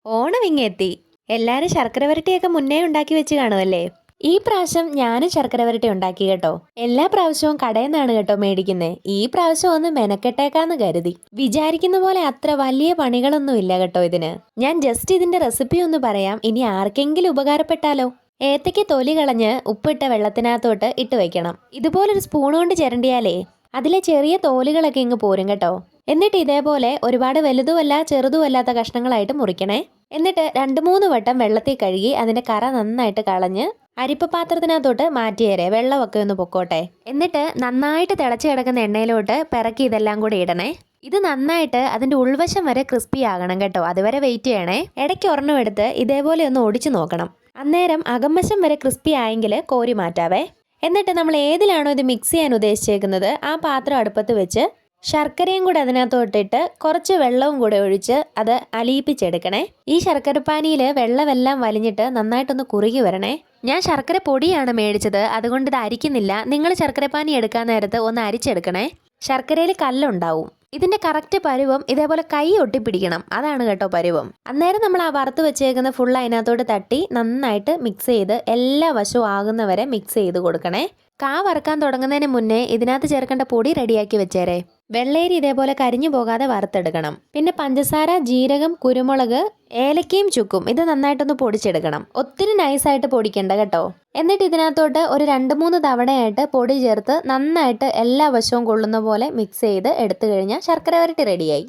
ഓണം ഇങ്ങെത്തി. എല്ലാരും ശർക്കര വരട്ടിയൊക്കെ മുന്നേ ഉണ്ടാക്കി വെച്ച് കാണുമല്ലേ? ഈ പ്രാവശ്യം ഞാനും ശർക്കര വരട്ടി ഉണ്ടാക്കി കേട്ടോ. എല്ലാ പ്രാവശ്യവും കടയിൽ നിന്നാണ് കേട്ടോ മേടിക്കുന്നേ. ഈ പ്രാവശ്യം ഒന്ന് മെനക്കെട്ടേക്കാന്ന് കരുതി. വിചാരിക്കുന്ന പോലെ അത്ര വലിയ പണികളൊന്നും ഇല്ല കേട്ടോ ഇതിന്. ഞാൻ ജസ്റ്റ് ഇതിന്റെ റെസിപ്പി ഒന്ന് പറയാം, ഇനി ആർക്കെങ്കിലും ഉപകാരപ്പെട്ടാലോ. ഏത്തയ്ക്ക് തൊലി കളഞ്ഞ് ഉപ്പിട്ട വെള്ളത്തിനകത്തോട്ട് ഇട്ട് വെക്കണം. ഇതുപോലൊരു സ്പൂൺ കൊണ്ട് ചിരണ്ടിയാലേ അതിലെ ചെറിയ തോലുകളൊക്കെ ഇങ്ങ് പോരും കേട്ടോ. എന്നിട്ട് ഇതേപോലെ ഒരുപാട് വലുതുമല്ല ചെറുതുമല്ലാത്ത കഷ്ണങ്ങളായിട്ട് മുറിക്കണേ. എന്നിട്ട് 2-3 വട്ടം വെള്ളത്തിൽ കഴുകി അതിന്റെ കറ നന്നായിട്ട് കളഞ്ഞ് അരിപ്പ പാത്രത്തിനകത്തോട്ട് മാറ്റിയേരെ, വെള്ളമൊക്കെ ഒന്ന് പൊക്കോട്ടെ. എന്നിട്ട് നന്നായിട്ട് തിളച്ച് കിടക്കുന്ന എണ്ണയിലോട്ട് പിറക്കി ഇതെല്ലാം കൂടി ഇടണേ. ഇത് നന്നായിട്ട് അതിന്റെ ഉൾവശം വരെ ക്രിസ്പി ആകണം കേട്ടോ. അതുവരെ വെയിറ്റ് ചെയ്യണേ. ഇടയ്ക്ക് ഒരെണ്ണം എടുത്ത് ഇതേപോലെ ഒന്ന് ഒടിച്ചു നോക്കണം. അന്നേരം അകംവശം വരെ ക്രിസ്പി ആയെങ്കിൽ കോരി മാറ്റാവേ. എന്നിട്ട് നമ്മൾ ഏതിലാണോ ഇത് മിക്സ് ചെയ്യാൻ ഉദ്ദേശിച്ചേക്കുന്നത് ആ പാത്രം അടുപ്പത്ത് വെച്ച് ശർക്കരയും കൂടെ അതിനകത്തോട്ടിട്ട് കുറച്ച് വെള്ളവും കൂടെ ഒഴിച്ച് അത് അലിയിപ്പിച്ചെടുക്കണേ. ഈ ശർക്കരപ്പാനിയിൽ വെള്ളമെല്ലാം വലിഞ്ഞിട്ട് നന്നായിട്ടൊന്ന് കുറുകി വരണേ. ഞാൻ ശർക്കര പൊടിയാണ് മേടിച്ചത്, അതുകൊണ്ട് ഇത് അരിക്കുന്നില്ല. നിങ്ങൾ ശർക്കരപ്പാനി എടുക്കാൻ നേരത്ത് ഒന്ന് അരിച്ചെടുക്കണേ. ശർക്കരയിൽ കല്ലുണ്ടാവും. ഇതിന്റെ കറക്റ്റ് പരുവം ഇതേപോലെ കൈ ഒട്ടിപ്പിടിക്കണം, അതാണ് കേട്ടോ പരുവം. അന്നേരം നമ്മൾ ആ വറുത്ത് വെച്ചേക്കുന്ന ഫുൾ അതിനകത്തോട്ട് തട്ടി നന്നായിട്ട് മിക്സ് ചെയ്ത് എല്ലാ വശവും ആകുന്നവരെ മിക്സ് ചെയ്ത് കൊടുക്കണേ. കാ വറുക്കാൻ തുടങ്ങുന്നതിന് മുന്നേ ഇതിനകത്ത് ചേർക്കേണ്ട പൊടി റെഡിയാക്കി വെച്ചേരെ. വെള്ളേരി ഇതേപോലെ കരിഞ്ഞു പോകാതെ വറുത്തെടുക്കണം. പിന്നെ പഞ്ചസാര, ജീരകം, കുരുമുളക്, ഏലക്കയും ചുക്കും ഇത് നന്നായിട്ടൊന്ന് പൊടിച്ചെടുക്കണം. ഒത്തിരി നൈസായിട്ട് പൊടിക്കണ്ട കേട്ടോ. എന്നിട്ട് ഇതിനകത്തോട്ട് ഒരു 2-3 തവണയായിട്ട് പൊടി ചേർത്ത് നന്നായിട്ട് എല്ലാ വശവും കൊള്ളുന്ന പോലെ മിക്സ് ചെയ്ത് എടുത്തു കഴിഞ്ഞാൽ ശർക്കര വരട്ടി റെഡിയായി.